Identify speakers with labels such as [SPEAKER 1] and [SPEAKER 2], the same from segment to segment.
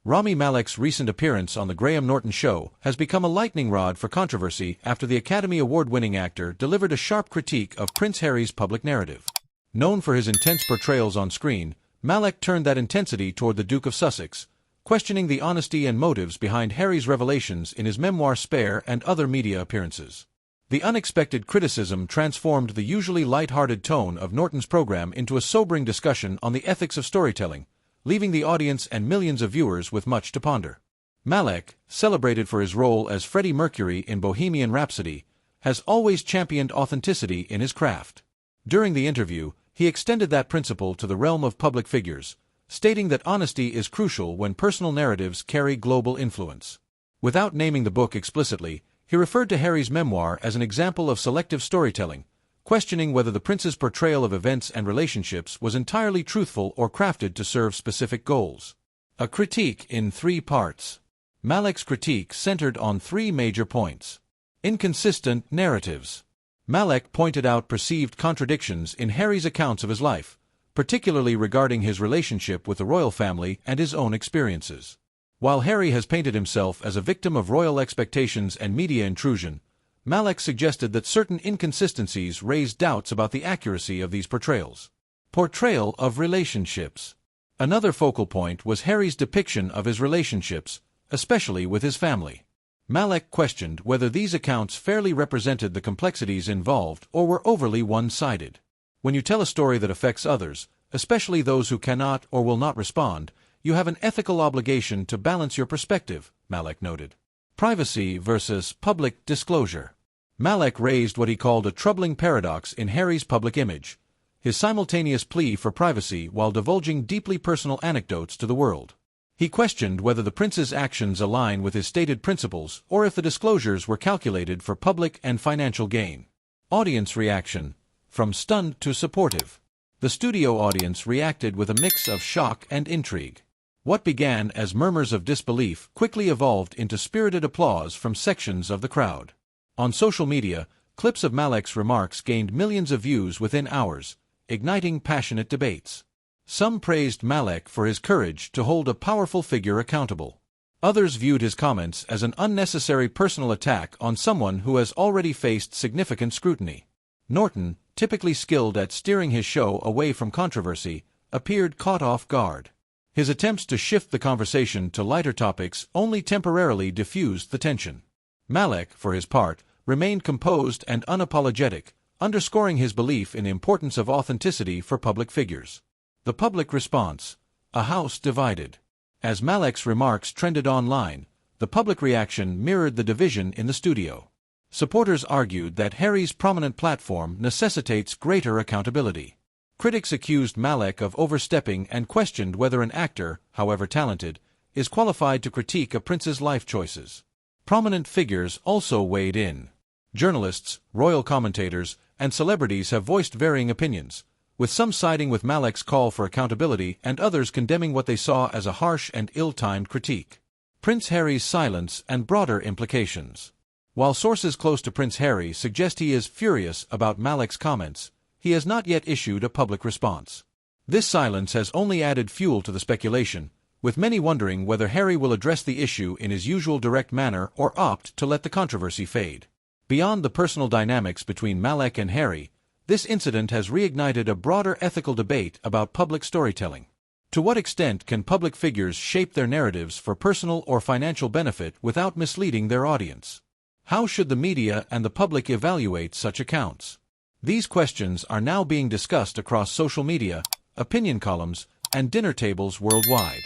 [SPEAKER 1] Rami Malek's recent appearance on the Graham Norton Show has become a lightning rod for controversy after the Academy Award-winning actor delivered a sharp critique of Prince Harry's public narrative. Known for his intense portrayals on screen, Malek turned that intensity toward the Duke of Sussex, questioning the honesty and motives behind Harry's revelations in his memoir Spare and other media appearances. The unexpected criticism transformed the usually lighthearted tone of Norton's program into a sobering discussion on the ethics of storytelling, leaving the audience and millions of viewers with much to ponder. Malek, celebrated for his role as Freddie Mercury in Bohemian Rhapsody, has always championed authenticity in his craft. During the interview, he extended that principle to the realm of public figures, stating that honesty is crucial when personal narratives carry global influence. Without naming the book explicitly, he referred to Harry's memoir as an example of selective storytelling, questioning whether the prince's portrayal of events and relationships was entirely truthful or crafted to serve specific goals. A critique in 3 parts. Malek's critique centered on 3 major points. Inconsistent narratives. Malek pointed out perceived contradictions in Harry's accounts of his life, particularly regarding his relationship with the royal family and his own experiences. While Harry has painted himself as a victim of royal expectations and media intrusion, Malek suggested that certain inconsistencies raised doubts about the accuracy of these portrayals. Portrayal of relationships. Another focal point was Harry's depiction of his relationships, especially with his family. Malek questioned whether these accounts fairly represented the complexities involved or were overly one-sided. When you tell a story that affects others, especially those who cannot or will not respond, you have an ethical obligation to balance your perspective, Malek noted. Privacy versus public disclosure. Malek raised what he called a troubling paradox in Harry's public image, his simultaneous plea for privacy while divulging deeply personal anecdotes to the world. He questioned whether the prince's actions align with his stated principles or if the disclosures were calculated for public and financial gain. Audience reaction. From stunned to supportive. The studio audience reacted with a mix of shock and intrigue. What began as murmurs of disbelief quickly evolved into spirited applause from sections of the crowd. On social media, clips of Malek's remarks gained millions of views within hours, igniting passionate debates. Some praised Malek for his courage to hold a powerful figure accountable. Others viewed his comments as an unnecessary personal attack on someone who has already faced significant scrutiny. Norton, typically skilled at steering his show away from controversy, appeared caught off guard. His attempts to shift the conversation to lighter topics only temporarily diffused the tension. Malek, for his part, remained composed and unapologetic, underscoring his belief in the importance of authenticity for public figures. The public response. A house divided. As Malek's remarks trended online, the public reaction mirrored the division in the studio. Supporters argued that Harry's prominent platform necessitates greater accountability. Critics accused Malek of overstepping and questioned whether an actor, however talented, is qualified to critique a prince's life choices. Prominent figures also weighed in. Journalists, royal commentators, and celebrities have voiced varying opinions, with some siding with Malek's call for accountability and others condemning what they saw as a harsh and ill-timed critique. Prince Harry's silence and broader implications. While sources close to Prince Harry suggest he is furious about Malek's comments, he has not yet issued a public response. This silence has only added fuel to the speculation, with many wondering whether Harry will address the issue in his usual direct manner or opt to let the controversy fade. Beyond the personal dynamics between Malek and Harry, this incident has reignited a broader ethical debate about public storytelling. To what extent can public figures shape their narratives for personal or financial benefit without misleading their audience? How should the media and the public evaluate such accounts? These questions are now being discussed across social media, opinion columns, and dinner tables worldwide.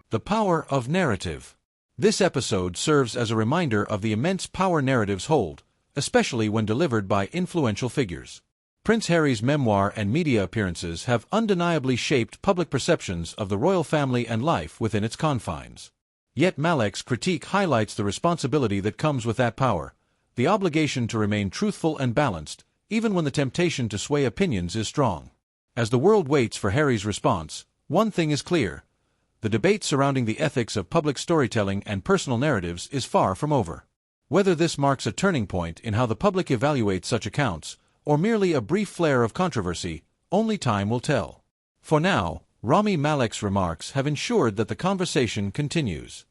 [SPEAKER 1] The power of narrative. This episode serves as a reminder of the immense power narratives hold, especially when delivered by influential figures. Prince Harry's memoir and media appearances have undeniably shaped public perceptions of the royal family and life within its confines. Yet Malek's critique highlights the responsibility that comes with that power, the obligation to remain truthful and balanced, even when the temptation to sway opinions is strong. As the world waits for Harry's response, one thing is clear. The debate surrounding the ethics of public storytelling and personal narratives is far from over. Whether this marks a turning point in how the public evaluates such accounts, or merely a brief flare of controversy, only time will tell. For now, Rami Malek's remarks have ensured that the conversation continues.